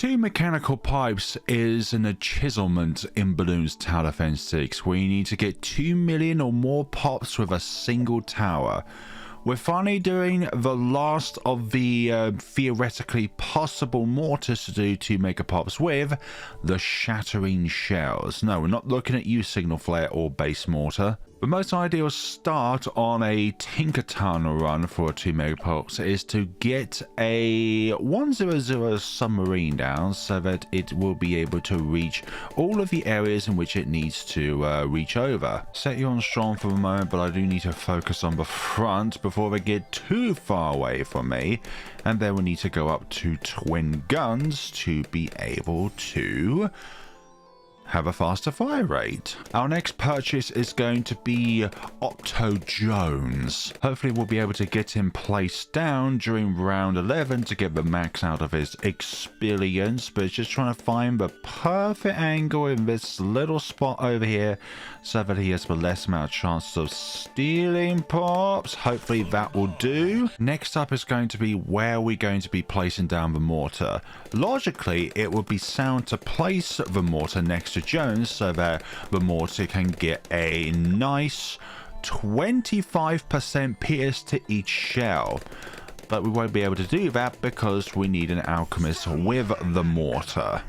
2 mechanical pipes is an chiselment in Balloons Tower Defense 6, where you need to get 2 million or more pops with a single tower. We're finally doing the last of the theoretically possible mortars to do 2 Megapops with, the Shattering Shells. No, we're not looking at you, Signal Flare or Base Mortar. The most ideal start on a Tinkerton run for a 2 Megapops is to get a 100 submarine down so that it will be able to reach all of the areas in which it needs to reach over. Set you on strong for the moment, but I do need to focus on the front before they get too far away from me. And then we need to go up to twin guns to be able to have a faster fire rate. Our next purchase is going to be Octo Jones. Hopefully we'll be able to get him placed down during round 11 to get the max out of his experience, but it's just trying to find the perfect angle in this little spot over here so that he has the less amount of chances of stealing pops. Hopefully that will do. Next up is going to be where we're going to be placing down the mortar. Logically, it would be sound to place the mortar next to Jones so that the mortar can get a nice 25% pierce to each shell. But we won't be able to do that because we need an alchemist with the mortar.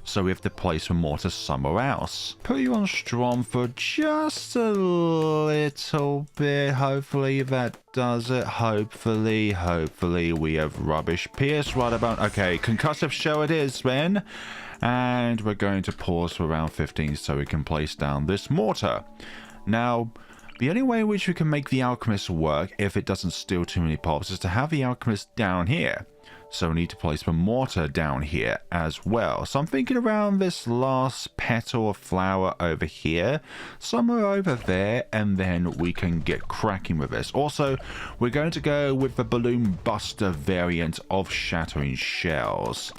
So we have to place the mortar somewhere else. Put you on strong for just a little bit. Hopefully that does it. Hopefully we have rubbish pierce right about. Okay, concussive shell it is then. And we're going to pause for round 15 so we can place down this mortar. Now, the only way in which we can make the alchemist work if it doesn't steal too many pops is to have the alchemist down here. So we need to place the mortar down here as well. So I'm thinking around this last petal of flower over here, somewhere over there, and then we can get cracking with this. Also, we're going to go with the Balloon Buster variant of Shattering Shells.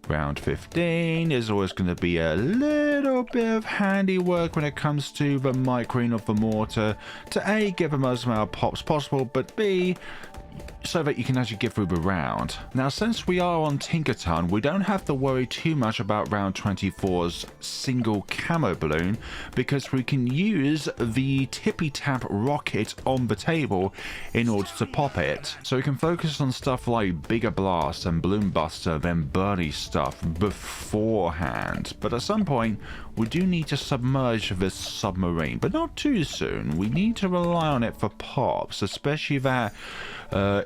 Round 15 is always going to be a little bit of handiwork when it comes to the microing of the mortar to A, get the most amount of pops possible, but B, so that you can actually get through the round. Now, since we are on Tinkerton, we don't have to worry too much about round 24's single camo balloon because we can use the tippy tap rocket on the table in order to pop it. So we can focus on stuff like Bigger Blast and Balloon Buster than Birdie stuff beforehand. But at some point, we do need to submerge this submarine, but not too soon. We need to rely on it for pops, especially that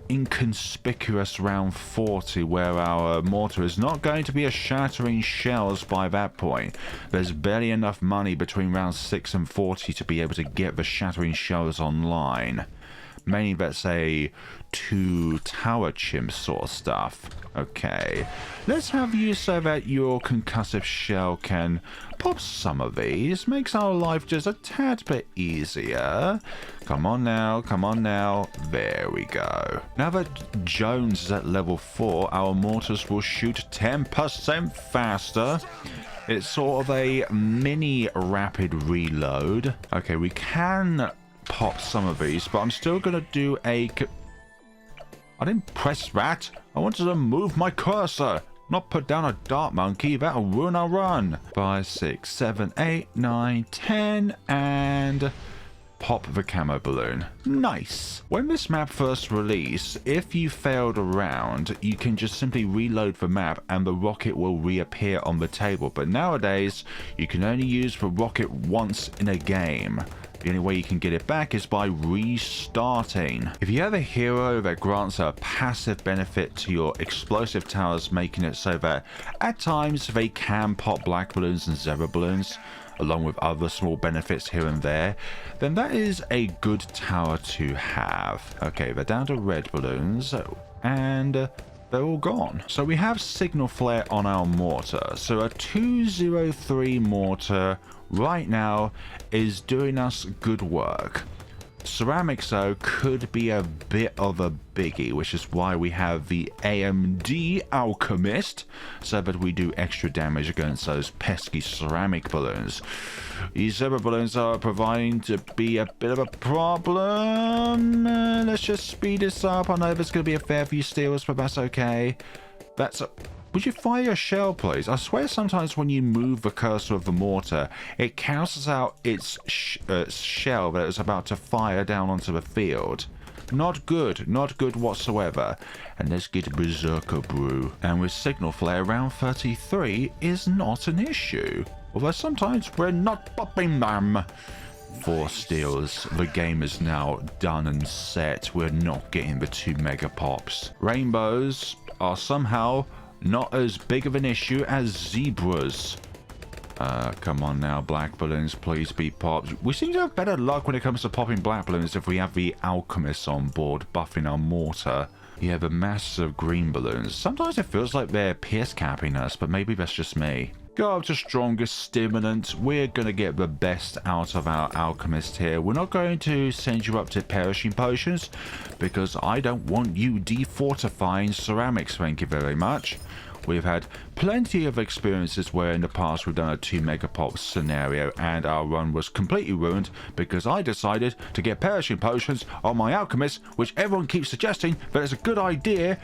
inconspicuous round 40 where our mortar is not going to be a Shattering Shells by that point. There's barely enough money between round 6 and 40 to be able to get the Shattering Shells online. Mainly, let's say, 2 tower chimps sort of stuff. Okay, let's have you so that your concussive shell can pop some of these. Makes our life just a tad bit easier. Come on now, come on now. There we go. Now that Jones is at level 4, our mortars will shoot 10% faster. It's sort of a mini rapid reload. Okay, we can pop some of these, but I'm still gonna do a I didn't press that. I wanted to move my cursor, not put down a dart monkey. That'll ruin our run. 5, 6, 7, 8, 9, 10, and pop the camo balloon. Nice. When this map first released, if you failed a round, you can just simply reload the map and the rocket will reappear on the table. But nowadays, you can only use the rocket once in a game. The only way you can get it back is by restarting. If you have a hero that grants a passive benefit to your explosive towers, making it so that at times they can pop black balloons and zebra balloons, along with other small benefits here and there, then that is a good tower to have. Okay, they're down to red balloons, and they're all gone. So we have Signal Flare on our mortar. So a 203 mortar right now is doing us good work. Ceramics though could be a bit of a biggie, which is why we have the AMD Alchemist, so that we do extra damage against those pesky ceramic balloons. These zebra balloons are proving to be a bit of a problem. Let's just speed this up. I know there's going to be a fair few steals, but that's okay. That's would you fire a shell, please? I swear sometimes when you move the cursor of the mortar, it cancels out its shell that it's about to fire down onto the field. Not good whatsoever. And let's get a Berserker Brew. And with Signal Flare, round 33 is not an issue. Although sometimes we're not popping them. 4 steals. The game is now done and set. We're not getting the 2 Megapops. Rainbows are somehow not as big of an issue as zebras. Come on now, black balloons, please be popped. We seem to have better luck when it comes to popping black balloons if we have the alchemists on board buffing our mortar. Yeah, the masses of green balloons. Sometimes it feels like they're pierce capping us, but maybe that's just me. Go up to strongest stimulant. We're going to get the best out of our alchemist here. We're not going to send you up to perishing potions because I don't want you defortifying ceramics, thank you very much. We've had plenty of experiences where in the past we've done a 2 Megapops scenario and our run was completely ruined because I decided to get perishing potions on my alchemist, which everyone keeps suggesting that it's a good idea,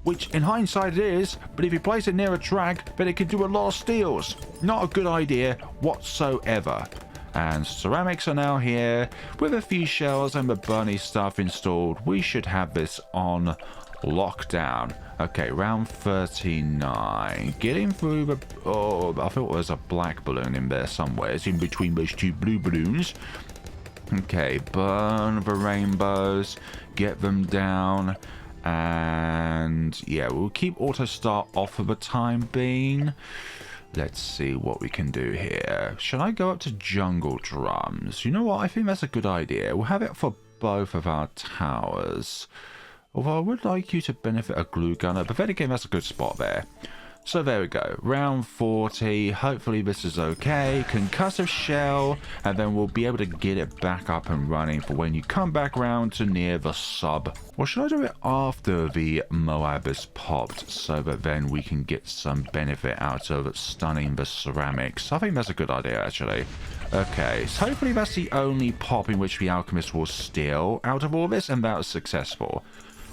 which in hindsight it is, but if you place it near a track, then it can do a lot of steals. Not a good idea whatsoever. And ceramics are now here with a few shells and the Bernie stuff installed. We should have this on lockdown. Okay, round 39. Getting through the... Oh, I thought there was a black balloon in there somewhere. It's in between those 2 blue balloons. Okay, burn the rainbows. Get them down. And yeah, we'll keep auto start off for the time being. Let's see what we can do here. Should I go up to jungle drums? You know what? I think that's a good idea. We'll have it for both of our towers. Although I would like you to benefit a glue gunner, but then again, that's a good spot there. So there we go, round 40, hopefully this is okay, concussive shell, and then we'll be able to get it back up and running for when you come back round to near the sub. Or should I do it after the Moab is popped, so that then we can get some benefit out of stunning the ceramics? I think that's a good idea actually. Okay, so hopefully that's the only pop in which the alchemist will steal out of all this, and that was successful.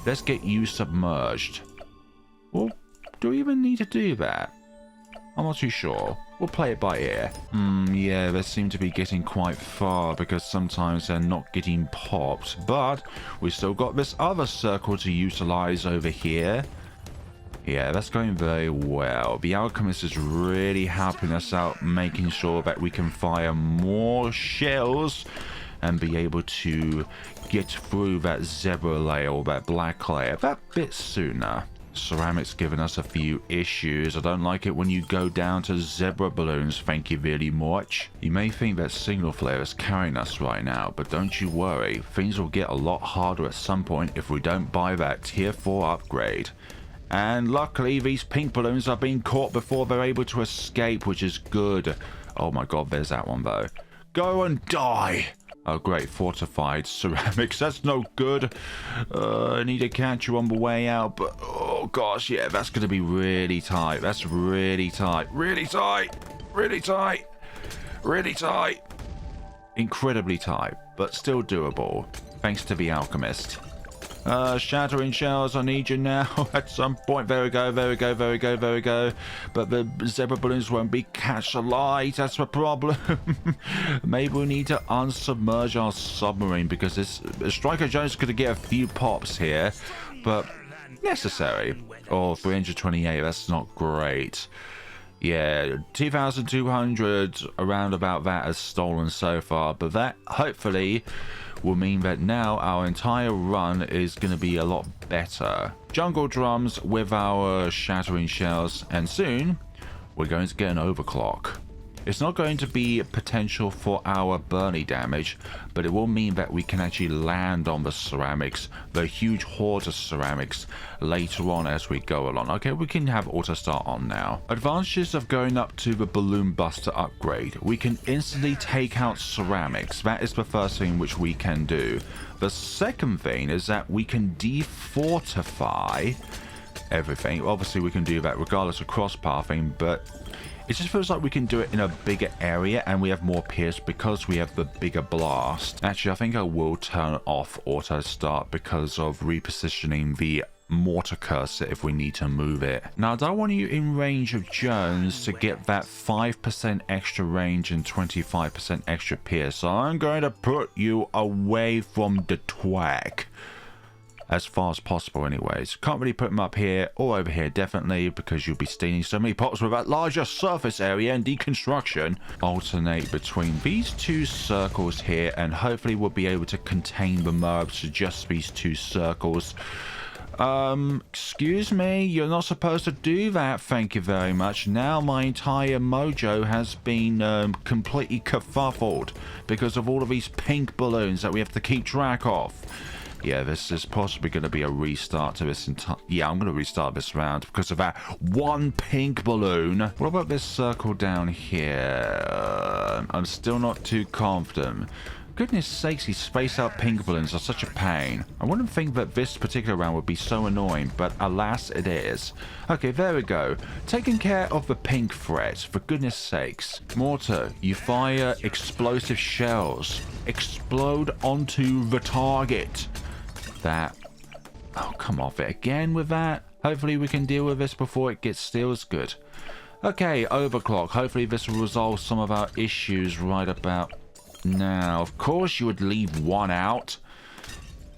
Let's get you submerged. Well, do we even need to do that? I'm not too sure. We'll play it by ear. Yeah, they seem to be getting quite far because sometimes they're not getting popped. But we still got this other circle to utilize over here. Yeah, that's going very well. The alchemist is really helping us out, making sure that we can fire more shells and be able to get through that zebra layer or that black layer that bit sooner. Ceramics giving us a few issues. I don't like it when you go down to zebra balloons, thank you very much. You may think that signal flare is carrying us right now, but don't you worry, things will get a lot harder at some point if we don't buy that tier 4 upgrade. And luckily these pink balloons are being caught before they're able to escape, which is good. Oh my god, there's that one though. Go and die! Oh great, fortified ceramics, that's no good. I need to catch you on the way out, but oh gosh, yeah, that's going to be really tight. That's really tight. Really tight. Really tight. Really tight. Incredibly tight, but still doable, thanks to the alchemist. Shattering Shells, I need you now at some point. There we go, there we go, there we go, there we go. But the zebra balloons won't be catch alight, that's the problem. Maybe we need to unsubmerge our submarine because this Striker Jones could get a few pops here, but necessary. Oh, 328, that's not great. Yeah, 2,200 around about that has stolen so far, but that hopefully will mean that now our entire run is going to be a lot better. Jungle drums with our Shattering Shells, and soon we're going to get an overclock. It's not going to be potential for our Bernie damage, but it will mean that we can actually land on the ceramics, the huge horde of ceramics, later on as we go along. Okay, we can have auto start on now. Advantages of going up to the Balloon Buster upgrade. We can instantly take out ceramics. That is the first thing which we can do. The second thing is that we can defortify everything. Obviously we can do that regardless of cross pathing, but it just feels like we can do it in a bigger area and we have more pierce because we have the bigger blast. Actually, I think I will turn off auto start because of repositioning the mortar cursor if we need to move it. Now, I don't want you in range of Jones to get that 5% extra range and 25% extra pierce, so I'm going to put you away from the track as far as possible anyways. Can't really put them up here or over here, definitely, because you'll be stealing so many pops with that larger surface area and deconstruction. Alternate between these two circles here, and hopefully we'll be able to contain the mobs to just these two circles. Excuse me, you're not supposed to do that, thank you very much. Now my entire mojo has been completely kerfuffled because of all of these pink balloons that we have to keep track of. Yeah, this is possibly going to be a restart to this entire... Yeah, I'm going to restart this round because of that one pink balloon. What about this circle down here? I'm still not too confident. Goodness sakes, these spaced out pink balloons are such a pain. I wouldn't think that this particular round would be so annoying, but alas, it is. Okay, there we go. Taking care of the pink threat, for goodness sakes. Mortar, you fire explosive shells. Explode onto the target. That... Oh, come off it again with that. Hopefully we can deal with this before it gets steals good. Okay, overclock. Hopefully this will resolve some of our issues right about now. Of course you would leave one out.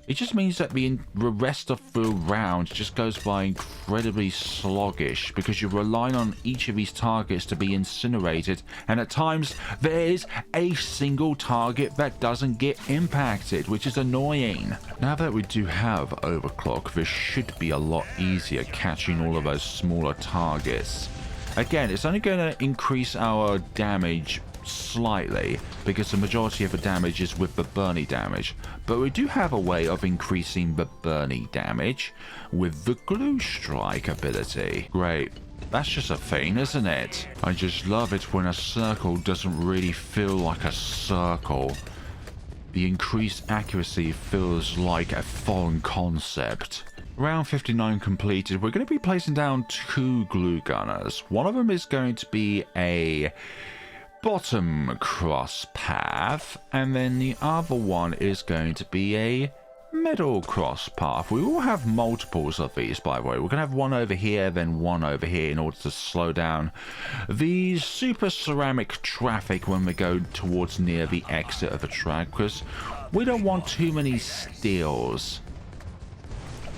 It just means that the rest of the round just goes by incredibly sluggish because you're relying on each of these targets to be incinerated, and at times there is a single target that doesn't get impacted, which is annoying. Now that we do have overclock, this should be a lot easier catching all of those smaller targets. Again, it's only going to increase our damage slightly because the majority of the damage is with the Bernie damage, but we do have a way of increasing the Bernie damage with the glue strike ability. Great, that's just a thing, isn't it? I just love it when a circle doesn't really feel like a circle. The increased accuracy feels like a foreign concept. Round 59 completed. We're going to be placing down 2 glue gunners. One of them is going to be a bottom cross path, and then the other one is going to be a middle cross path. We will have multiples of these, by the way. We're going to have one over here, then one over here in order to slow down the super ceramic traffic when we go towards near the exit of the track, because we don't want too many steals.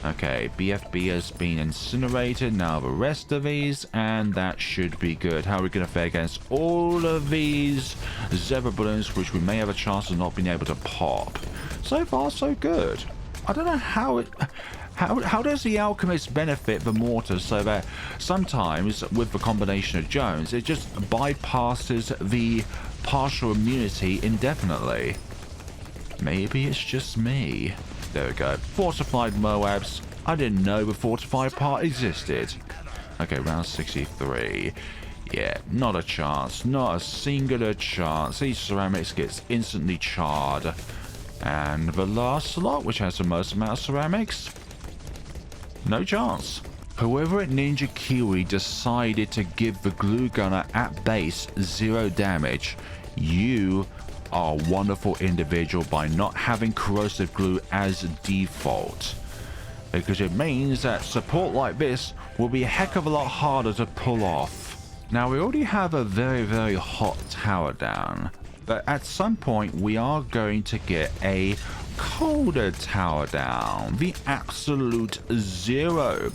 Okay, BFB has been incinerated, now the rest of these, and that should be good. How are we going to fare against all of these zebra balloons, which we may have a chance of not being able to pop? So far, so good. I don't know how it... How does the Alchemist benefit the Mortar so that sometimes, with the combination of Jones, it just bypasses the partial immunity indefinitely? Maybe it's just me. There we go. Fortified Moabs. I didn't know the fortified part existed. Okay, round 63. Yeah, not a chance. Not a singular chance. These ceramics gets instantly charred. And the last slot, which has the most amount of ceramics, no chance. Whoever at Ninja Kiwi decided to give the glue gunner at base 0 damage, you are a wonderful individual by not having corrosive glue as default, because it means that support like this will be a heck of a lot harder to pull off. Now, we already have a very, very hot tower down, but at some point we are going to get a colder tower down, the absolute 0,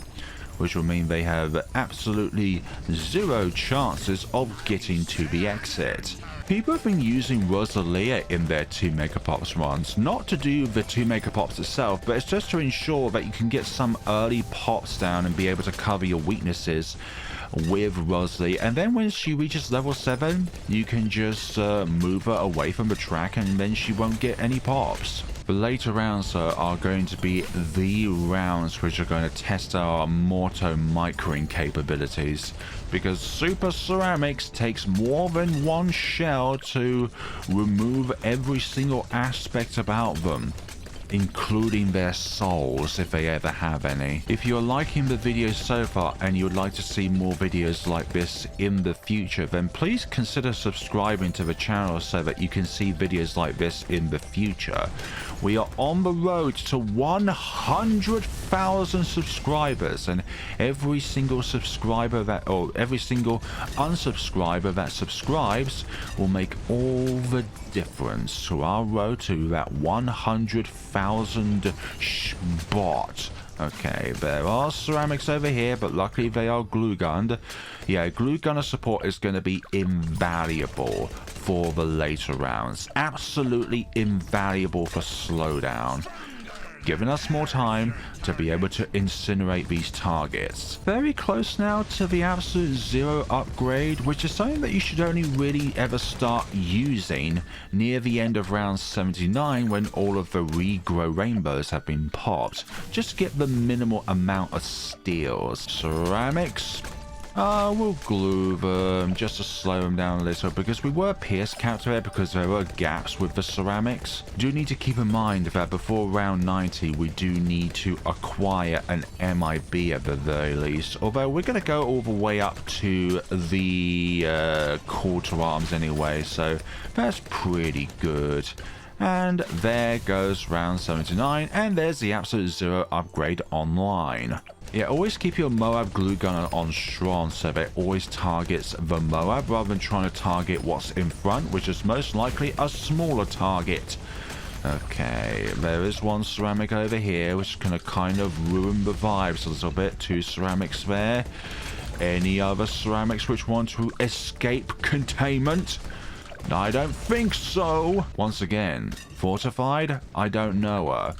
which will mean they have absolutely 0 chances of getting to the exit. People have been using Rosalia in their 2 Megapops runs, not to do the 2 Megapops itself, but it's just to ensure that you can get some early pops down and be able to cover your weaknesses with Rosalie, and then when she reaches level 7, you can just move her away from the track and then she won't get any pops. The later rounds are going to be the rounds which are going to test our Mortar microing capabilities, because Super Ceramics takes more than one shell to remove every single aspect about them. including their souls if they ever have any. If you're liking the video so far and you would like to see more videos like this in the future, then please consider subscribing to the channel so that you can see videos like this in the future. We are on the road to 100,000 subscribers, and every single subscriber that, or every single unsubscriber that subscribes will make all the difference to our road to that 100,000 spot. Okay, there are ceramics over here, but luckily they are glue gunned. Yeah, glue gunner support is going to be invaluable for the later rounds. Absolutely invaluable for slowdown, giving us more time to be able to incinerate these targets. Very close now to the absolute zero upgrade, which is something that you should only really ever start using near the end of round 79 when all of the regrow rainbows have been popped. Just get the minimal amount of steals. Ceramics, we'll glue them just to slow them down a little, because we were pierce capped there because there were gaps with the ceramics. Do need to keep in mind that before round 90 we do need to acquire an MIB at the very least, although we're going to go all the way up to the quarter arms anyway, so that's pretty good. And there goes round 79, and there's the absolute zero upgrade online. Yeah, always keep your Moab glue gunner on strong so that it always targets the Moab rather than trying to target what's in front, which is most likely a smaller target. Okay, there is one ceramic over here, which is going to kind of ruin the vibes a little bit. 2 ceramics there. Any other ceramics which want to escape containment? I don't think so. Once again, fortified? I don't know her.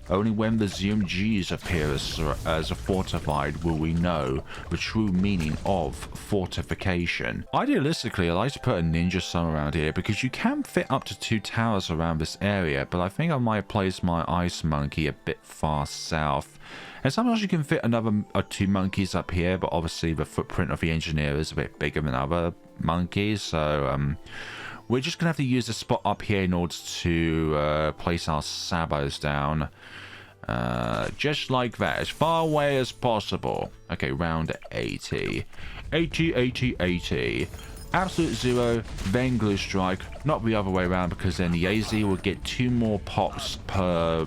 Only when the ZMGs appear as a fortified will we know the true meaning of fortification. Idealistically, I like to put a ninja sun around here because you can fit up to 2 towers around this area, but I think I might place my ice monkey a bit far south. And sometimes you can fit another 2 monkeys up here, but obviously the footprint of the engineer is a bit bigger than other monkeys, so we're just going to have to use the spot up here in order to place our sabos down. Just like that, as far away as possible. Okay, round 80. 80, 80, 80. Absolute zero, then glue strike. Not the other way around, because then the AZ will get 2 more pops per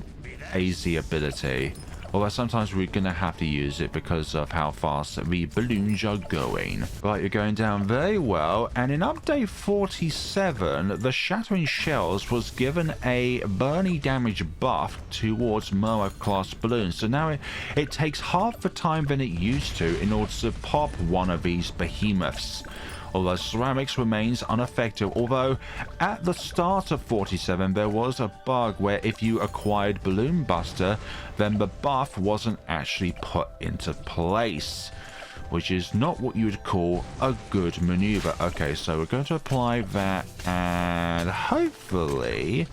AZ ability. Although sometimes we're going to have to use it because of how fast the balloons are going. Right, you're going down very well. And in update 47, the Shattering Shells was given a burning damage buff towards Moab class balloons. So now it takes half the time than it used to in order to pop one of these behemoths. Although ceramics remains unaffected, although at the start of 47 there was a bug where if you acquired Balloon Buster, then the buff wasn't actually put into place, which is not what you would call a good maneuver. Okay, so we're going to apply that, and hopefully,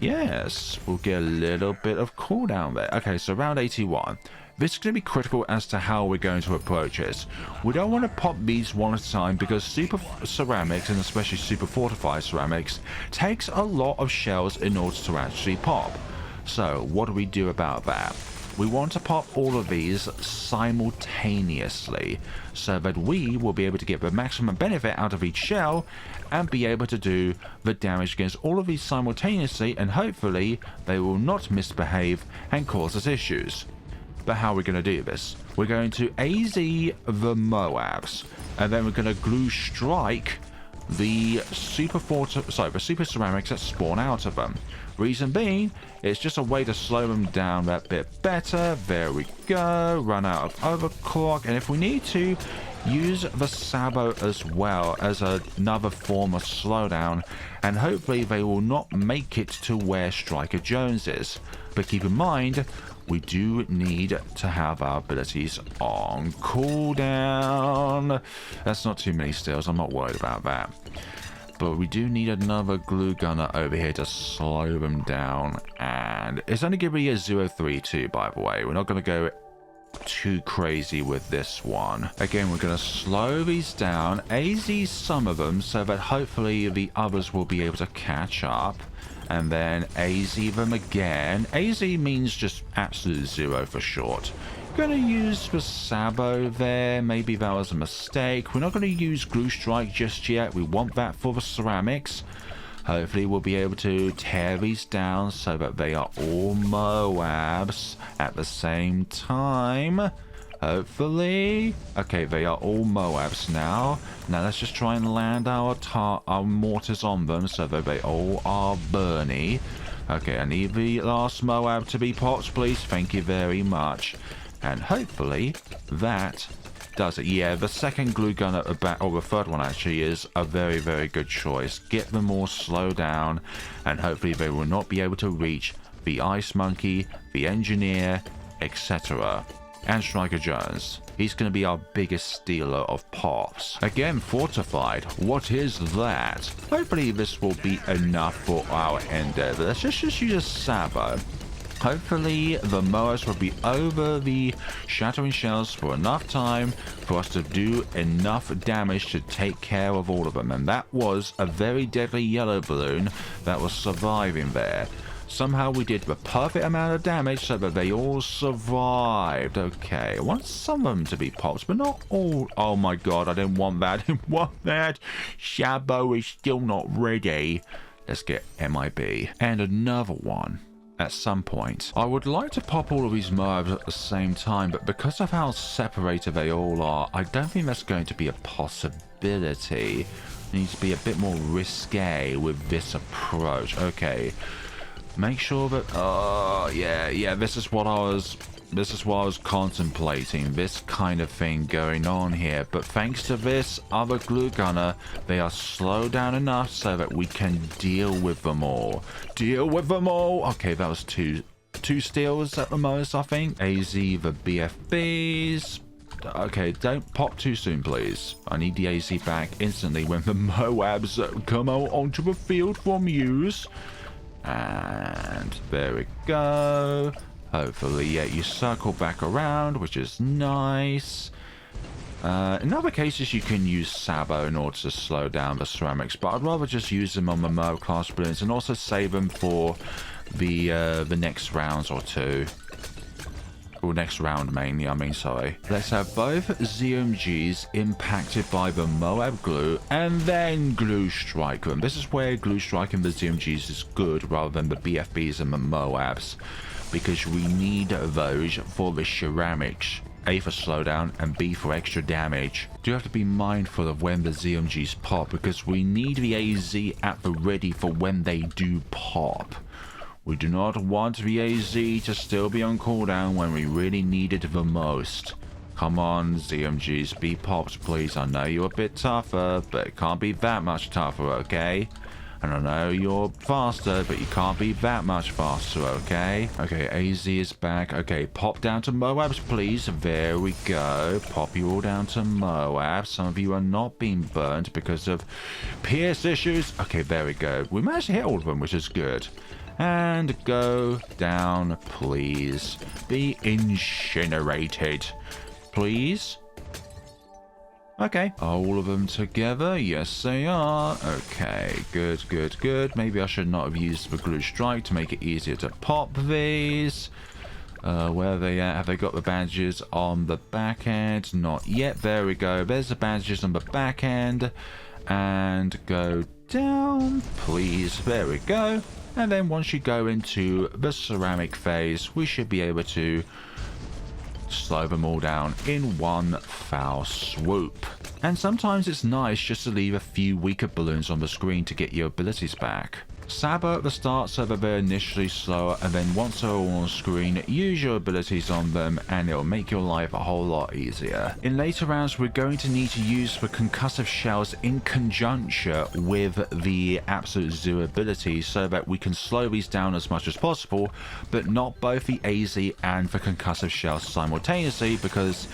yes, we'll get a little bit of cooldown there. Okay, so round 81. This is going to be critical as to how we're going to approach this. We don't want to pop these one at a time because super ceramics, and especially super fortified ceramics, takes a lot of shells in order to actually pop. So what do we do about that? We want to pop all of these simultaneously so that we will be able to get the maximum benefit out of each shell and be able to do the damage against all of these simultaneously, and hopefully they will not misbehave and cause us issues. But how are we going to do this? We're going to AZ the Moabs, and then we're going to glue strike the super ceramics that spawn out of them. Reason being, it's just a way to slow them down that bit better. There we go. Run out of overclock, and if we need to, use the Sabo as well as another form of slowdown, and hopefully they will not make it to where Striker Jones is. But keep in mind, we do need to have our abilities on cooldown. That's not too many steals, I'm not worried about that. But we do need another glue gunner over here to slow them down. And it's only going to be a 032, by the way. We're not going to go too crazy with this one. Again, we're going to slow these down, AZ some of them, so that hopefully the others will be able to catch up. And then AZ them again. AZ means just absolute zero for short. Gonna use the Sabo there. Maybe that was a mistake. We're not gonna use Glue Strike just yet. We want that for the ceramics. Hopefully we'll be able to tear these down so that they are all Moabs at the same time. Hopefully. Okay, they are all Moabs now. Now let's just try and land our mortars on them so that they all are Bernie. Okay, I need the last Moab to be popped, please. Thank you very much. And hopefully that does it. Yeah, the second glue gun at the back, or the third one actually, is a very, very good choice. Get them all slowed down, and hopefully they will not be able to reach the Ice Monkey, the Engineer, etc. And Striker Jones. He's going to be our biggest stealer of pops. Again, fortified. What is that? Hopefully this will be enough for our endeavor. Let's just use a Sabo. Hopefully the Moas will be over the Shattering Shells for enough time for us to do enough damage to take care of all of them. And that was a very deadly yellow balloon that was surviving there. Somehow we did the perfect amount of damage so that they all survived. Okay, I want some of them to be pops, but not all. Oh my god, I didn't want that. I didn't want that. Sabo is still not ready. Let's get MIB. And another one. At some point. I would like to pop all of these Moabs at the same time, but because of how separated they all are, I don't think that's going to be a possibility. It needs to be a bit more risque with this approach. Okay. Make sure that... yeah, this is what I was contemplating. This kind of thing going on here. But thanks to this other glue gunner, they are slowed down enough so that we can deal with them all. Deal with them all! Okay, that was two steals at the most, I think. AZ the BFBs. Okay, don't pop too soon, please. I need the AZ back instantly when the Moabs come out onto the field from use. And there we go. Hopefully, yeah, you circle back around, which is nice. In other cases, you can use Sabo in order to slow down the ceramics, but I'd rather just use them on the Mo class balloons and also save them for the next rounds or two. Or next round mainly, I mean, sorry. Let's have both ZMGs impacted by the Moab glue and then glue strike them. This is where glue striking the ZMGs is good rather than the BFBs and the Moabs, because we need those for the ceramics. A for slowdown and B for extra damage. Do have to be mindful of when the ZMGs pop, because we need the AZ at the ready for when they do pop. We do not want the AZ to still be on cooldown when we really need it the most. Come on, ZMGs, be popped, please. I know you're a bit tougher, but it can't be that much tougher, okay? And I know you're faster, but you can't be that much faster, okay? Okay, AZ is back. Okay, pop down to Moabs, please. There we go. Pop you all down to Moabs. Some of you are not being burnt because of pierce issues. Okay, there we go. We managed to hit all of them, which is good. And go down, please. Be incinerated, please. Okay, all of them together. Yes, they are. Okay, good, good, good. Maybe I should not have used the glue strike to make it easier to pop these. Where are they at? Have they got the bandages on the back end? Not yet. There we go. There's the bandages on the back end. And go down, please. There we go. And then once you go into the ceramic phase, we should be able to slow them all down in one foul swoop. And sometimes it's nice just to leave a few weaker balloons on the screen to get your abilities back. Sabo at the start so that they're initially slower, and then once they're all on screen, use your abilities on them and it'll make your life a whole lot easier. In later rounds, we're going to need to use the concussive shells in conjunction with the absolute zero abilities so that we can slow these down as much as possible, but not both the AZ and the concussive shells simultaneously, because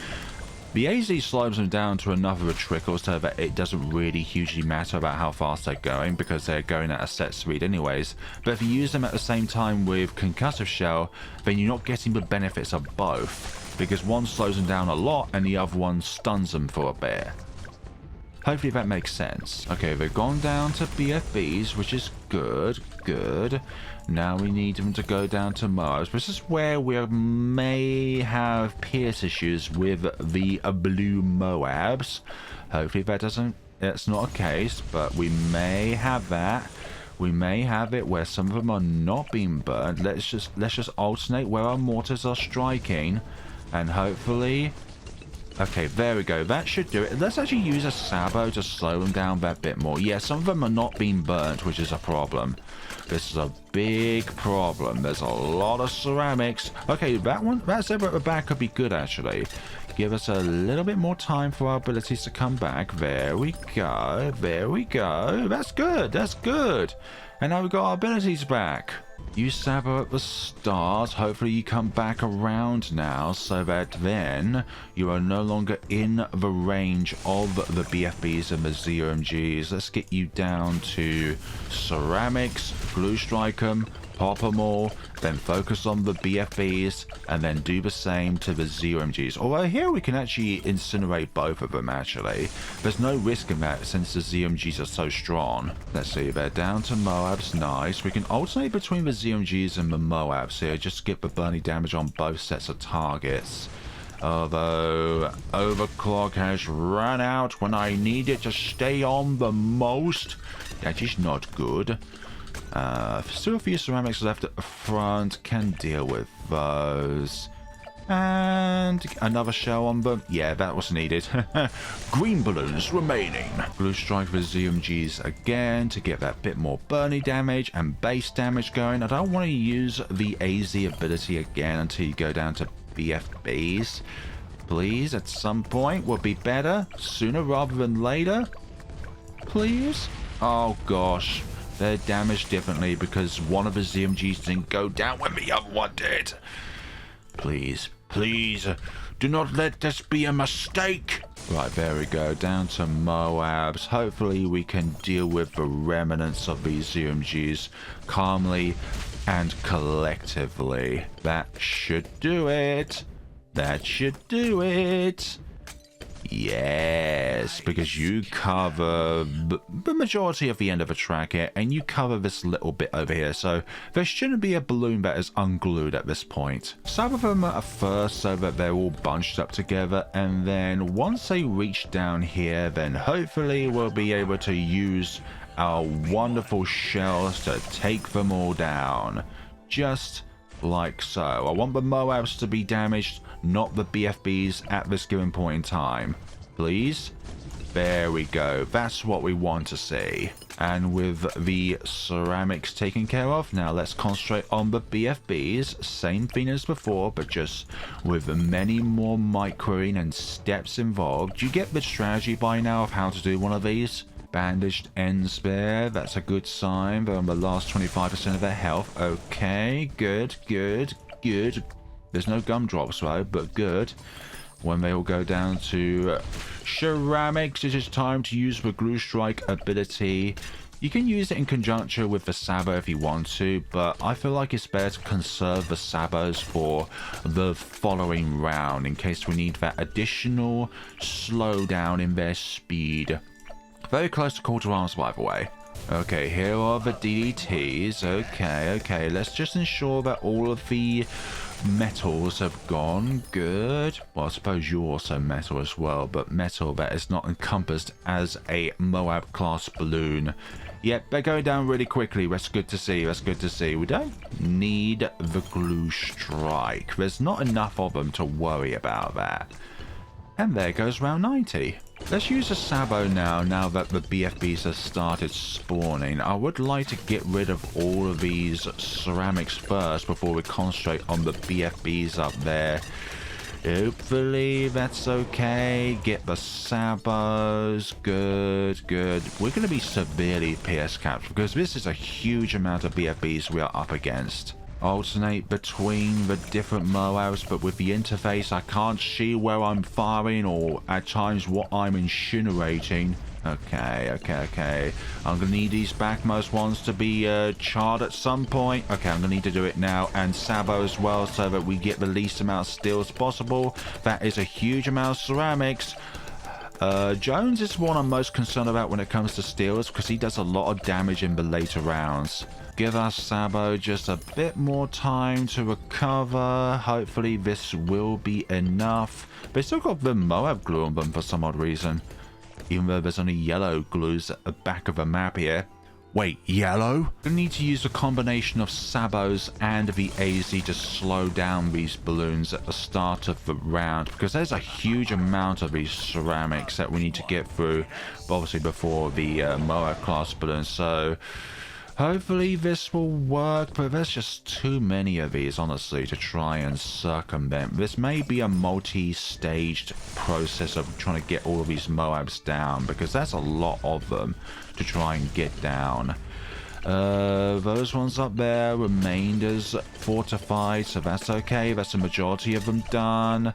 the AZ slows them down to enough of a trickle so that it doesn't really hugely matter about how fast they're going, because they're going at a set speed anyways. But if you use them at the same time with concussive shell, then you're not getting the benefits of both, because one slows them down a lot and the other one stuns them for a bit. Hopefully that makes sense. Okay, they've gone down to BFBs, which is good. Good. Now we need them to go down to Moabs. This is where we may have pierce issues with the blue Moabs. Hopefully that's not a case, but we may have that. We may have it where some of them are not being burned. Let's just alternate where our mortars are striking, and hopefully... Okay, there we go. That should do it. Let's actually use a Sabo to slow them down that bit more. Yeah, some of them are not being burnt, which is a problem. This is a big problem. There's a lot of ceramics. Okay, that Zebra at the back could be good, actually. Give us a little bit more time for our abilities to come back. There we go. There we go. That's good. That's good. And now we've got our abilities back. You Sabo at the start. Hopefully you come back around now so that then you are no longer in the range of the BFBs and the ZOMGs. Let's get you down to ceramics, glue strike them, pop them all, then focus on the BFBs, and then do the same to the ZOMGs. Although here we can actually incinerate both of them, actually. There's no risk in that since the ZOMGs are so strong. Let's see, they're down to Moabs. Nice. We can alternate between the ZOMGs and the Moabs here, just to get the burning damage on both sets of targets. Although overclock has run out when I need it to stay on the most. That is not good. Still a few ceramics left at the front. Can deal with those. And another shell on them. Yeah, that was needed. Green balloons remaining. Blue strike with ZMGs again to get that bit more burning damage and base damage going. I don't want to use the AZ ability again until you go down to BFBs. Please, at some point would be better. Sooner rather than later. Please. Oh gosh. They're damaged differently because one of the ZMGs didn't go down when the other one did. Please, please, do not let this be a mistake. Right, there we go. Down to Moabs. Hopefully we can deal with the remnants of these ZMGs calmly and collectively. That should do it. That should do it. Yes, because you cover the majority of the end of the track here, and you cover this little bit over here, so there shouldn't be a balloon that is unglued at this point. Some of them are first so that they're all bunched up together, and then once they reach down here, then hopefully we'll be able to use our wonderful shells to take them all down. Just like so. I want the Moabs to be damaged, not the BFBs at this given point in time. Please. There we go. That's what we want to see. And with the ceramics taken care of, now let's concentrate on the BFBs. Same thing as before, but just with many more microing and steps involved. You get the strategy by now of how to do one of these. Bandaged ends there. That's a good sign. They're on the last 25% of their health. Okay, good, good, good. There's no gumdrops though, but good. When they all go down to ceramics, it is time to use the glue strike ability. You can use it in conjunction with the Sabo if you want to, but I feel like it's better to conserve the Sabos for the following round in case we need that additional slowdown in their speed. Very close to call to arms, by the way. Okay, here are the DDTs. Okay, let's just ensure that all of the metals have gone. Good. Well, I suppose you're also metal as well, but metal that is not encompassed as a Moab class balloon. Yep, they're going down really quickly. That's good to see. That's good to see. We don't need the glue strike. There's not enough of them to worry about that. And there goes round 90. Let's use a Sabo now that the BFBs have started spawning. I would like to get rid of all of these ceramics first before we concentrate on the BFBs up there. Hopefully that's okay. Get the Sabos. Good, good. We're going to be severely PS capped because this is a huge amount of BFBs we are up against. Alternate between the different Moabs, but with the interface I can't see where I'm firing or at times what I'm incinerating. Okay. I'm gonna need these backmost ones to be charred at some point. Okay, I'm gonna need to do it now, and Sabo as well, so that we get the least amount of steel as possible. That is a huge amount of ceramics. Jones is what I'm most concerned about when it comes to steals, because he does a lot of damage in the later rounds. Give our Sabo just a bit more time to recover. Hopefully this will be enough. They still got the Moab glue on them for some odd reason, even though there's only yellow glues at the back of the map here. Wait, yellow? We need to use a combination of Sabos and the AZ to slow down these balloons at the start of the round, because there's a huge amount of these ceramics that we need to get through, obviously before the Moab class balloons. So hopefully this will work, but there's just too many of these, honestly, to try and circumvent. This may be a multi-staged process of trying to get all of these Moabs down, because that's a lot of them to try and get down. Those ones up there remained as fortified, so that's okay. That's the majority of them done.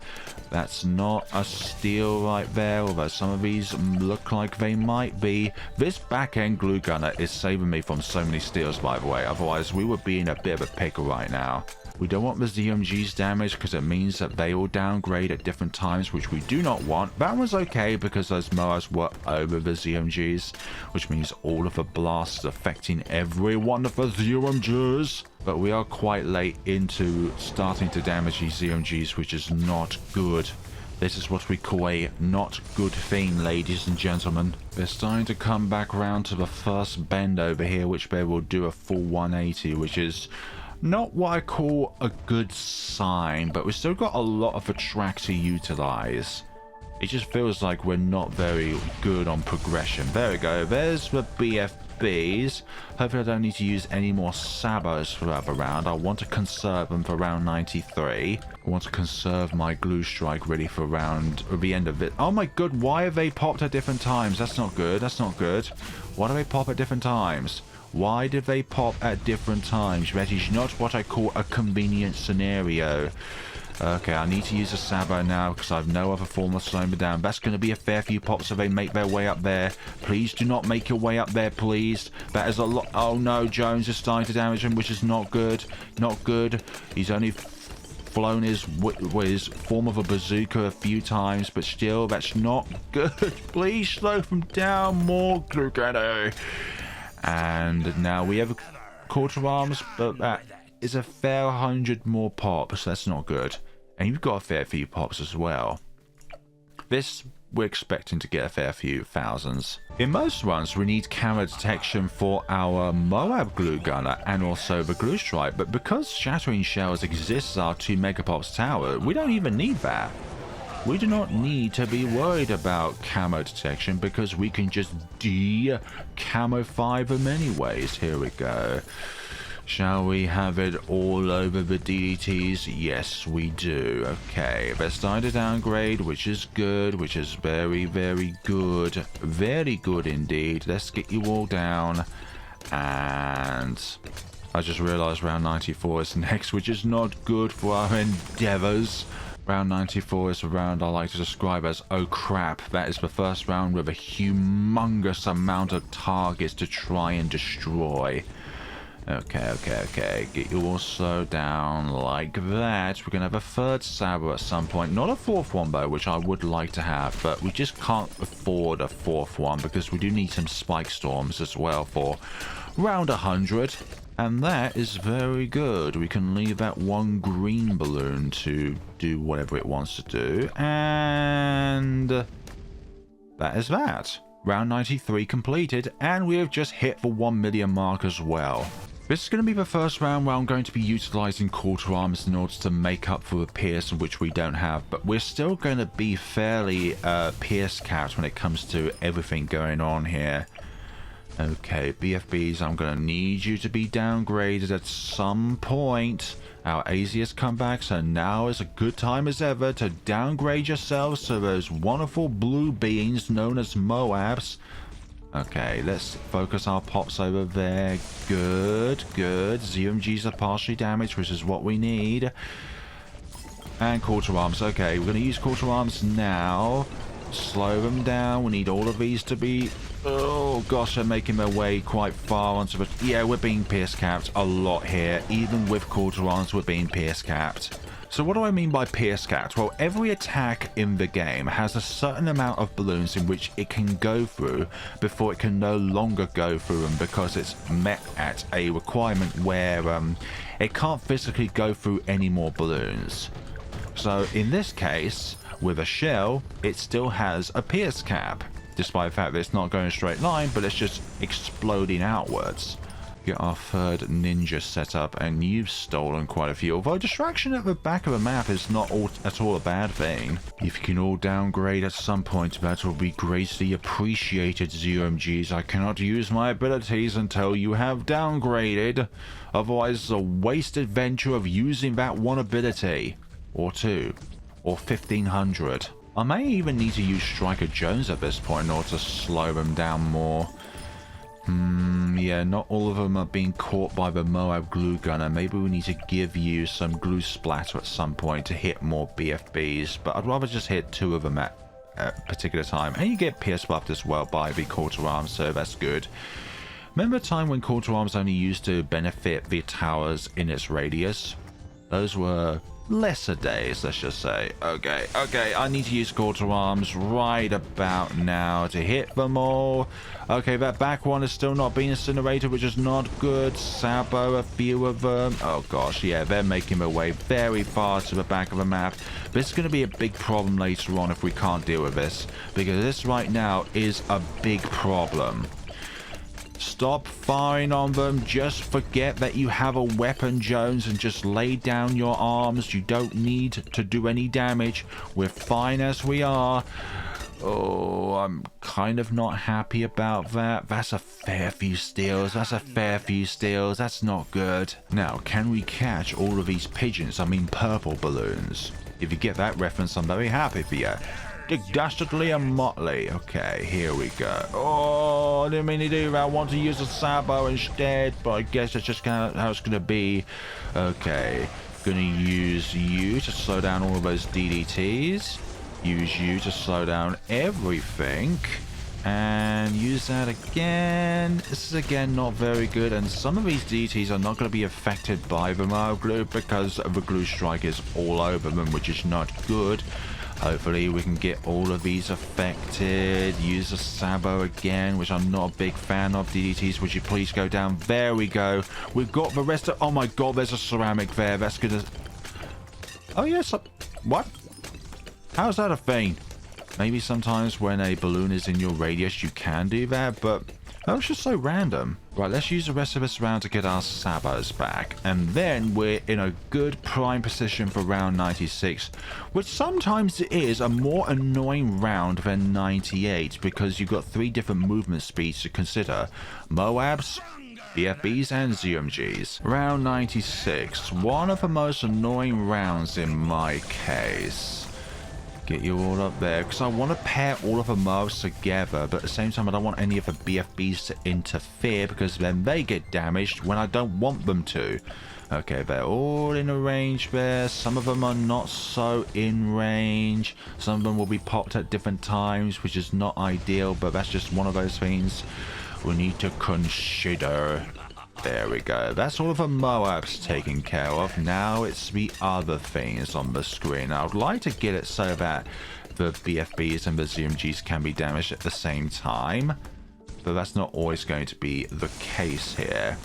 That's not a steal right there, although some of these look like they might be. This back-end glue gunner is saving me from so many steals, by the way. Otherwise, we would be in a bit of a pickle right now. We don't want the ZMGs damaged because it means that they all downgrade at different times, which we do not want. That was okay because those Moas were over the ZMGs, which means all of the blasts affecting every one of the ZMGs. But we are quite late into starting to damage these ZMGs, which is not good. This is what we call a not good thing, ladies and gentlemen. They're starting to come back around to the first bend over here, which they will do a full 180, which is not what I call a good sign, but we've still got a lot of the track to utilize. It just feels like we're not very good on progression. There we go. There's the BFBs. Hopefully I don't need to use any more Sabos throughout the round. I want to conserve them for round 93. I want to conserve my glue strike ready for the end of it. Oh my god, why have they popped at different times? That's not good. That's not good. Why do they pop at different times? Why did they pop at different times? That is not what I call a convenient scenario. Okay, I need to use a Sabo now because I have no other form of slowing them down. That's going to be a fair few pops so they make their way up there. Please do not make your way up there, please. That is a lot. Oh no, Jones is starting to damage him, which is not good. Not good. He's only flown his form of a bazooka a few times, but still, that's not good. Please slow them down more, Glugano. And now we have a quarter arms, but that is a fair 100 more pops. That's not good. And you've got a fair few pops as well. This, we're expecting to get a fair few thousands. In most runs, we need camera detection for our Moab glue gunner and also the glue strike, but because Shattering Shells exists as our 2 Megapops tower, we don't even need that. We do not need to be worried about camo detection because we can just de-camify them anyways. Here we go. Shall we have it all over the DDTs? Yes, we do. Okay, they're starting to downgrade, which is good, which is very, very good. Very good indeed. Let's get you all down. And I just realized round 94 is next, which is not good for our endeavors. Round 94 is a round I like to describe as, oh crap, that is the first round with a humongous amount of targets to try and destroy. Okay. Get you all slowed down like that. We're going to have a third Sabo at some point. Not a fourth one, though, which I would like to have. But we just can't afford a fourth one because we do need some Spike Storms as well for round 100. And that is very good. We can leave that one green balloon to do whatever it wants to do. And that is that. Round 93 completed. And we have just hit the 1 million mark as well. This is going to be the first round where I'm going to be utilizing quarter arms in order to make up for the pierce, which we don't have. But we're still going to be fairly pierce capped when it comes to everything going on here. Okay, BFBs, I'm going to need you to be downgraded at some point. Our AZ has come back, so now is a good time as ever to downgrade yourselves to those wonderful blue beings known as Moabs. Okay, let's focus our pops over there. Good. ZMGs are partially damaged, which is what we need. And quarter arms. Okay, we're going to use quarter arms now. Slow them down. We need all of these to be... Oh gosh, they're making their way quite far onto the... Yeah, we're being pierce capped a lot here. Even with quarter arms, we're being pierce capped. So what do I mean by pierce capped? Well, every attack in the game has a certain amount of balloons in which it can go through before it can no longer go through them, because it's met at a requirement where it can't physically go through any more balloons. So in this case, with a shell, it still has a pierce cap, despite the fact that it's not going a straight line, but it's just exploding outwards. Get our third ninja set up, and you've stolen quite a few, although distraction at the back of the map is not at all a bad thing. If you can all downgrade at some point, that will be greatly appreciated, ZMGs. I cannot use my abilities until you have downgraded, otherwise it's a wasted venture of using that one ability, or two, or 1500. I may even need to use Striker Jones at this point in order to slow them down more. Yeah, not all of them are being caught by the Moab glue gunner. Maybe we need to give you some glue splatter at some point to hit more BFBs, but I'd rather just hit 2 of them at a particular time. And you get pierce buffed as well by the Quarter Arms, so that's good. Remember a time when Quarter Arms only used to benefit the towers in its radius? Those were lesser days, let's just say. Okay, I need to use Quarter Arms right about now to hit them all. Okay, that back one is still not being incinerated, which is not good. Sabo, a few of them. Oh gosh, yeah, they're making their way very far to the back of the map. This is going to be a big problem later on if we can't deal with this, because this right now is a big problem. Stop firing on them. Just forget that you have a weapon, Jones, and just lay down your arms. You don't need to do any damage. We're fine as we are. Oh, I'm kind of not happy about that. That's a fair few steals. That's not good. Now, can we catch all of these pigeons? I mean, purple balloons. If you get that reference, I'm very happy for you. Dick Dastardly and Motley. Okay, here we go. Oh, I didn't mean to do that. I want to use a Sabo instead, but I guess that's just kind of how it's going to be. Okay, gonna use you to slow down all of those DDTs. Use you to slow down everything. And use that again. This is again not very good, and some of these DTs are not going to be affected by the Moab glue because the glue strike is all over them, which is not good. Hopefully we can get all of these affected. Use a Sabo again, which I'm not a big fan of. DDTs, would you please go down? There we go. We've got the rest of... Oh my god, there's a ceramic there. That's gonna... Oh yes. What? How's that a thing? Maybe sometimes when a balloon is in your radius you can do that, but that was just so random. Right, let's use the rest of this round to get our Sabos back, and then we're in a good prime position for round 96, which sometimes is a more annoying round than 98 because you've got 3 different movement speeds to consider: Moabs, BFBs and ZMGs. Round 96, one of the most annoying rounds in my case. Get you all up there, because I want to pair all of the Moabs together, but at the same time I don't want any of the BFBs to interfere, because then they get damaged when I don't want them to. Okay, they're all in a range there. Some of them are not so in range. Some of them will be popped at different times, which is not ideal, but that's just one of those things we need to consider. There we go. That's all of the Moabs taken care of. Now it's the other things on the screen. I would like to get it so that the BFBs and the ZMGs can be damaged at the same time, but that's not always going to be the case here.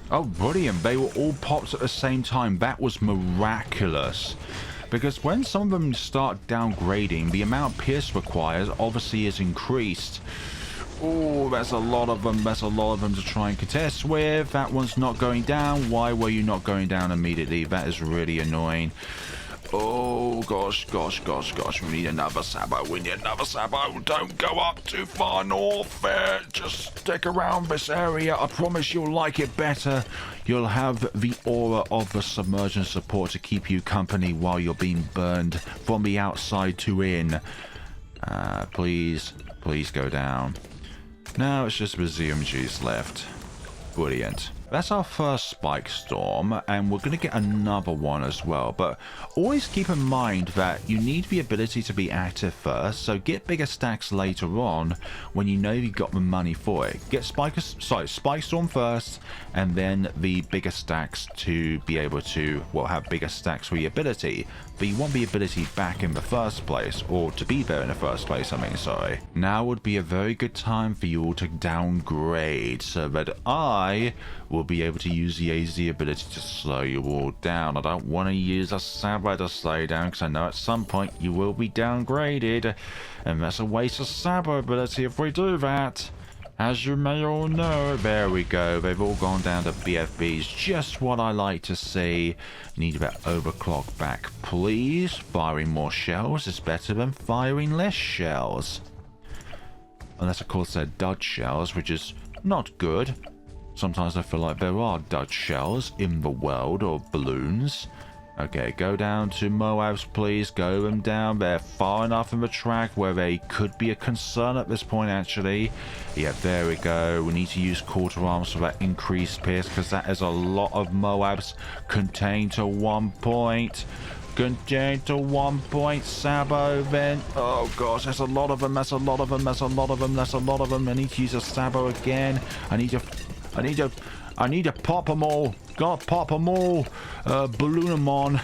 Oh, brilliant. They were all popped at the same time. That was miraculous. Because when some of them start downgrading, the amount Pierce requires obviously is increased. Oh, that's a lot of them. That's a lot of them to try and contest with. That one's not going down. Why were you not going down immediately? That is really annoying. Oh, gosh. We need another Sabo. Don't go up too far north there. Just stick around this area. I promise you'll like it better. You'll have the aura of the submersion support to keep you company while you're being burned from the outside to in. Please go down. Now it's just the ZMGs left. Brilliant. That's our first spike storm, and we're going to get another one as well. But always keep in mind that you need the ability to be active first, so get bigger stacks later on when you know you've got the money for it. Get spike storm first, and then the bigger stacks to be able to, well, have bigger stacks for your ability. But you want the ability back in the first place, or to be there in the first place, I mean, sorry. Now would be a very good time for you all to downgrade, so that I will be able to use the AZ ability to slow you all down. I don't want to use a Saber to slow you down, because I know at some point you will be downgraded, and that's a waste of Saber ability if we do that. As you may all know, there we go, they've all gone down to BFBs, just what I like to see. Need that overclock back, please. Firing more shells is better than firing less shells. Unless of course they're dud shells, which is not good. Sometimes I feel like there are dud shells in the world, or balloons. Okay, go down to Moabs, please. Go them down. They're far enough in the track where they could be a concern at this point, actually. Yeah, there we go. We need to use quarter arms for that increased pierce, because that is a lot of Moabs contained to 1 point. Contained to 1 point. Sabo, then. Oh, gosh, that's a lot of them. That's a lot of them. That's a lot of them. That's a lot of them. I need to use a Sabo again. I need to pop them all. Gotta pop them all. Balloon them on.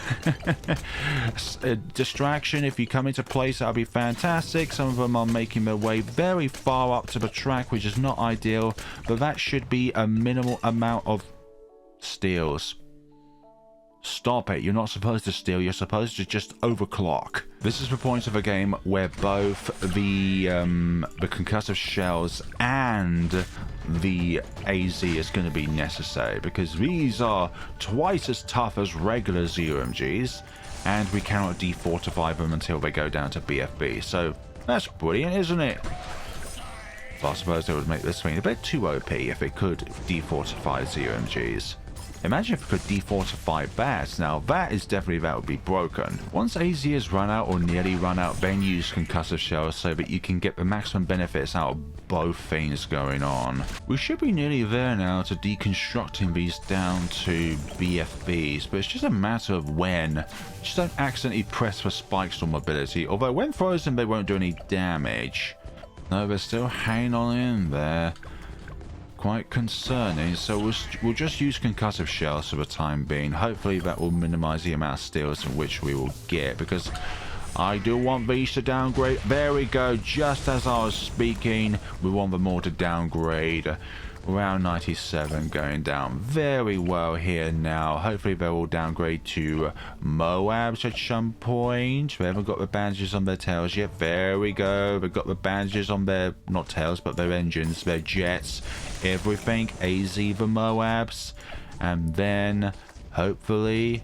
Distraction, if you come into place, that'll be fantastic. Some of them are making their way very far up to the track, which is not ideal. But that should be a minimal amount of steals. Stop it. You're not supposed to steal. You're supposed to just overclock. This is the point of the game where both the concussive shells and the AZ is going to be necessary, because these are twice as tough as regular ZOMGs, and we cannot defortify them until they go down to BFB. So that's brilliant, isn't it? But I suppose they would make this thing a bit too OP if it could defortify ZOMGs. Imagine if it could defortify that. Now that would be broken. Once AZ is run out or nearly run out, then use concussive shells so that you can get the maximum benefits out of both things going on. We should be nearly there now to deconstructing these down to BFBs, but it's just a matter of when. Just don't accidentally press for spike storm ability, although when frozen they won't do any damage. No, they're still hanging on in there. Quite concerning, so we'll just use concussive shells for the time being. Hopefully that will minimize the amount of steals in which we will get, because I do want these to downgrade. There we go, just as I was speaking, we want them all to downgrade. Round 97 going down very well here now. Hopefully they will downgrade to Moabs at some point. They haven't got the bandages on their tails yet. There we go. They've got the bandages on their, not tails, but their engines, their jets, everything. AZ the Moabs. And then, hopefully,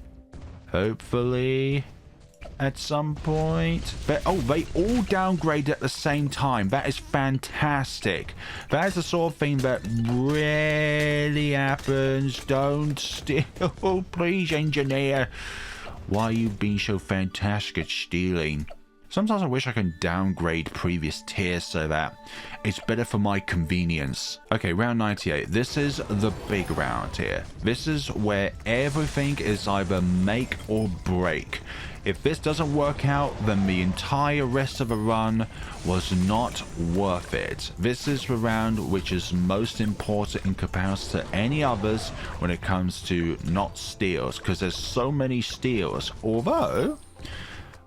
at some point. They all downgrade at the same time. That is fantastic. That is the sort of thing that really happens. Don't steal, please, engineer. Why are you being so fantastic at stealing? Sometimes I wish I can downgrade previous tiers so that it's better for my convenience. Okay, round 98. This is the big round here. This is where everything is either make or break. If this doesn't work out, then the entire rest of the run was not worth it. This is the round which is most important in comparison to any others when it comes to not steals, because there's so many steals. Although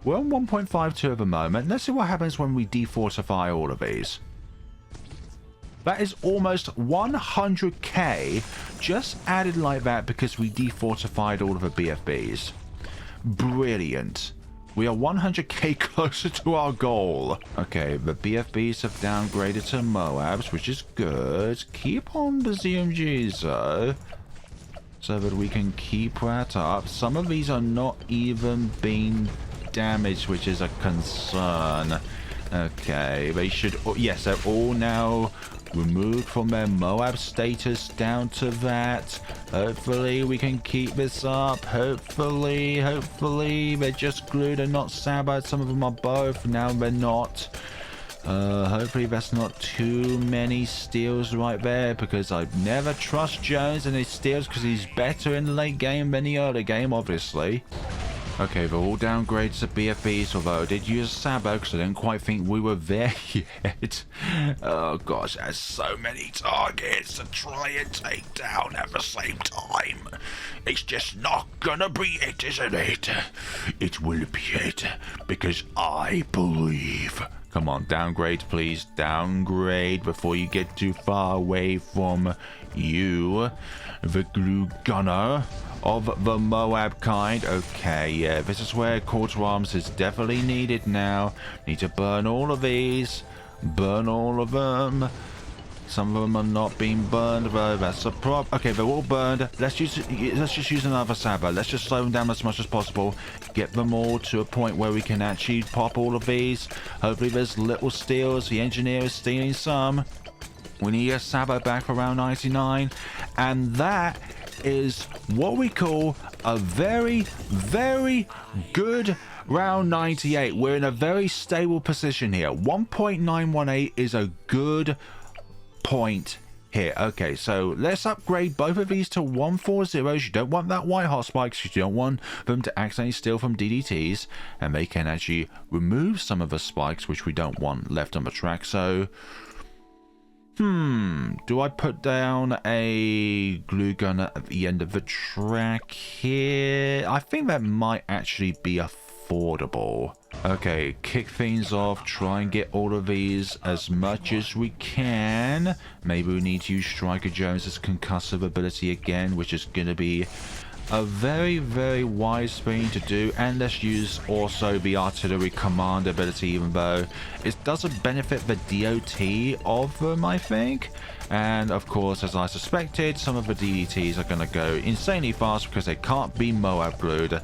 we're on 1.52 at the moment. Let's see what happens when we defortify all of these. That is almost 100k just added like that because we defortified all of the BFBs. Brilliant. We are 100k closer to our goal. Okay, the BFBs have downgraded to Moabs, which is good. Keep on the ZMGs though, so that we can keep that up. Some of these are not even being damaged, which is a concern. Okay, they should, yes, they're all now removed from their Moab status down to that. Hopefully we can keep this up. Hopefully they're just glued and not sabot. Some of them are both. Now they're not. Hopefully that's not too many steals right there, because I never trust Jones and his steals because he's better in the late game than the early game, obviously. Okay, they're all downgraded to BFEs, although I did use Sabo because I didn't quite think we were there yet. Oh gosh, there's so many targets to try and take down at the same time. It's just not gonna be it, isn't it? It will be it, because I believe. Come on, downgrade please, downgrade before you get too far away from you, the glue gunner of the Moab kind. Okay, yeah, this is where quarter arms is definitely needed now. Need to burn all of these, burn all of them. Some of them are not being burned though, that's a problem. Okay, they're all burned. Let's just use another Sabo. Let's just slow them down as much as possible. Get them all to a point where we can actually pop all of these. Hopefully there's little steals. The engineer is stealing some. We need a Sabo back for round 99. And that is what we call a very, very good round 98. We're in a very stable position here. 1.918 is a good point here. Okay, so let's upgrade both of these to 140s. You don't want that white hot spikes. You don't want them to accidentally steal from DDTs, and they can actually remove some of the spikes which we don't want left on the track. So do I put down a glue gunner at the end of the track here? I think that might actually be affordable. Okay, kick things off, try and get all of these as much as we can. Maybe we need to use Striker Jones's concussive ability again, which is going to be a very, very wise thing to do. And let's use also the artillery command ability, even though it doesn't benefit the DOT of them, I think. And of course, as I suspected, some of the DDTs are going to go insanely fast because they can't be Moab glued.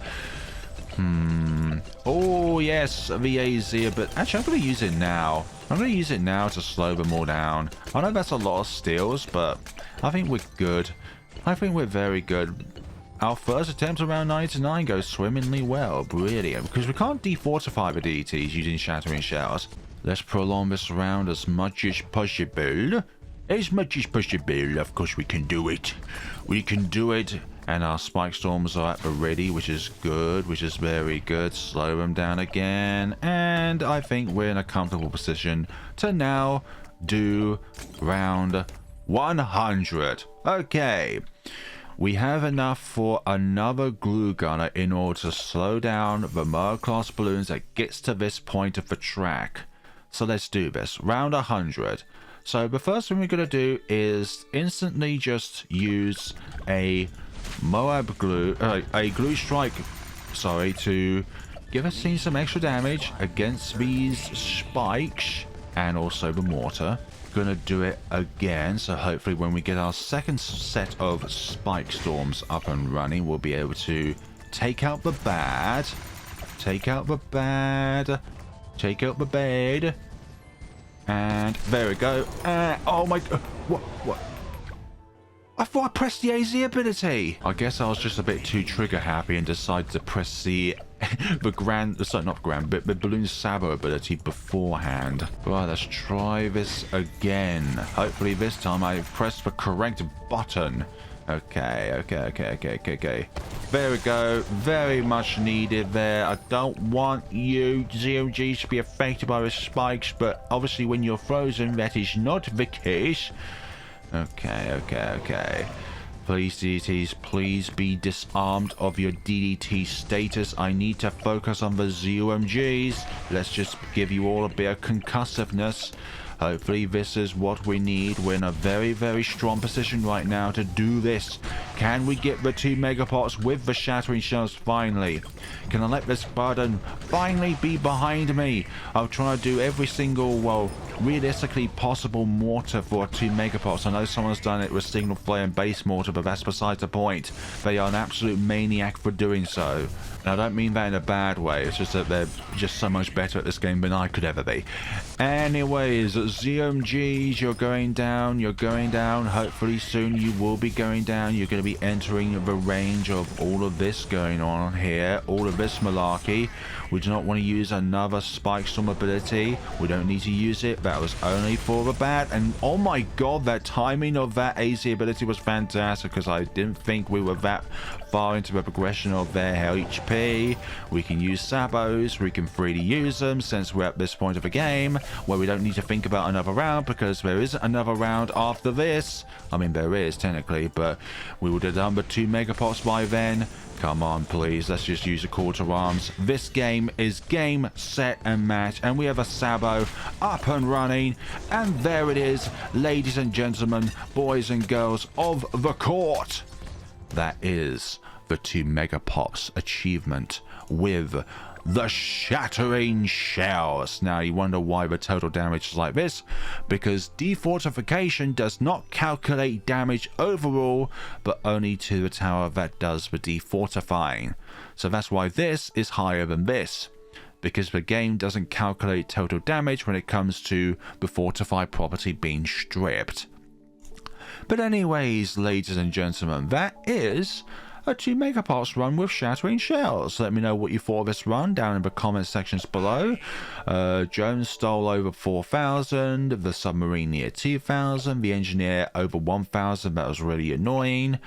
Oh yes, the AZ, but actually I'm going to use it now. I'm going to use it now to slow them all down. I know that's a lot of steals, but I think we're good. I think we're very good. Our first attempt around 99 goes swimmingly well. Brilliant. Because we can't defortify the DTs using Shattering Shells. Let's prolong this round as much as possible. As much as possible. Of course we can do it. We can do it. And our spike storms are at the ready, which is good, which is very good. Slow them down again. And I think we're in a comfortable position to now do round 100. Okay. We have enough for another glue gunner in order to slow down the Moab class balloons that gets to this point of the track. So let's do this. Round 100. So the first thing we're going to do is instantly just use a Moab glue, a glue strike, sorry, to give us some extra damage against these spikes and also the mortar. Gonna do it again, so hopefully when we get our second set of spike storms up and running, we'll be able to take out the bad, take out the bad, take out the bad, and there we go. Oh my god, what? I thought I pressed the AZ ability. I guess I was just a bit too trigger happy and decided to press the the balloon Sabo ability beforehand. Right, let's try this again. Hopefully this time I pressed the correct button. Okay. There we go. Very much needed there. I don't want you ZOGs to be affected by the spikes, but obviously when you're frozen, that is not the case. Okay. Please, DDTs, please be disarmed of your DDT status. I need to focus on the ZOMGs. Let's just give you all a bit of concussiveness. Hopefully this is what we need. We're in a very, very strong position right now to do this. Can we get the 2 Megapops with the Shattering Shells finally? Can I let this button finally be behind me? I'll try to do every single, well, realistically possible mortar for 2 Megapops. I know someone's done it with Signal Flare and Base Mortar, but that's besides the point. They are an absolute maniac for doing so. And I don't mean that in a bad way. It's just that they're just so much better at this game than I could ever be. Anyways, ZOMGs, you're going down. Hopefully soon you will be going down. You're going to be entering the range of all of this going on here. All of this malarkey. We do not want to use another Spike Storm ability. We don't need to use it. That was only for the bat. And oh my god, that timing of that AC ability was fantastic, because I didn't think we were that far into the progression of their HP. We can use Sabos. We can freely use them since we're at this point of the game where we don't need to think about another round, because there isn't another round after this. I mean, there is technically, but we would have done the 2 Megapops by then. Come on, please. Let's just use a call to arms. This game is game, set, and match. And we have a Sabo up and running. And there it is, ladies and gentlemen, boys and girls of the court. That is the 2 Megapops achievement with the Shattering Shells. Now, you wonder why the total damage is like this, because defortification does not calculate damage overall, but only to the tower that does the defortifying. So that's why this is higher than this, because the game doesn't calculate total damage when it comes to the fortified property being stripped. But anyways, ladies and gentlemen, that is a 2 Megapops run with Shattering Shells. Let me know what you thought of this run down in the comment sections below. Jones stole over 4,000, the submarine near 2,000, the engineer over 1,000, that was really annoying.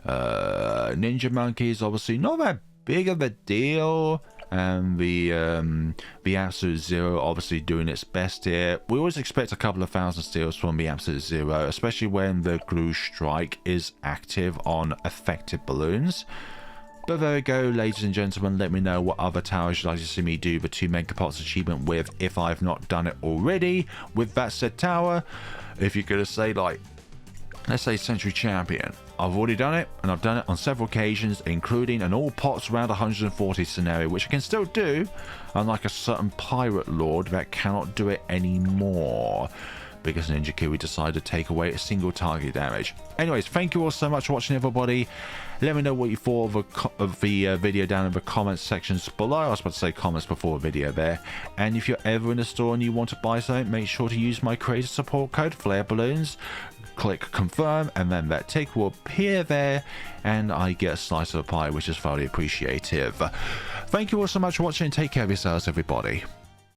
Ninja Monkey is obviously not that big of a deal. And the Absolute Zero obviously doing its best here. We always expect a couple of thousand steals from the Absolute Zero, especially when the glue strike is active on affected balloons. But there we go, ladies and gentlemen. Let me know what other towers you'd like to see me do the 2 Megapops achievement with, if I've not done it already with that said tower. If you're gonna say, like, let's say Century Champion, I've already done it, and I've done it on several occasions, including an all pots around 140 scenario, which I can still do, unlike a certain pirate lord that cannot do it anymore, because Ninja Kiwi decided to take away a single target damage. Anyways, thank you all so much for watching, everybody. Let me know what you thought of the video down in the comments sections below. I was about to say comments before the video there. And if you're ever in the store and you want to buy something, make sure to use my creator support code, Flare Balloons. Click confirm, and then that tick will appear there, and I get a slice of the pie, which is thoroughly appreciative. Thank you all so much for watching. Take care of yourselves, everybody.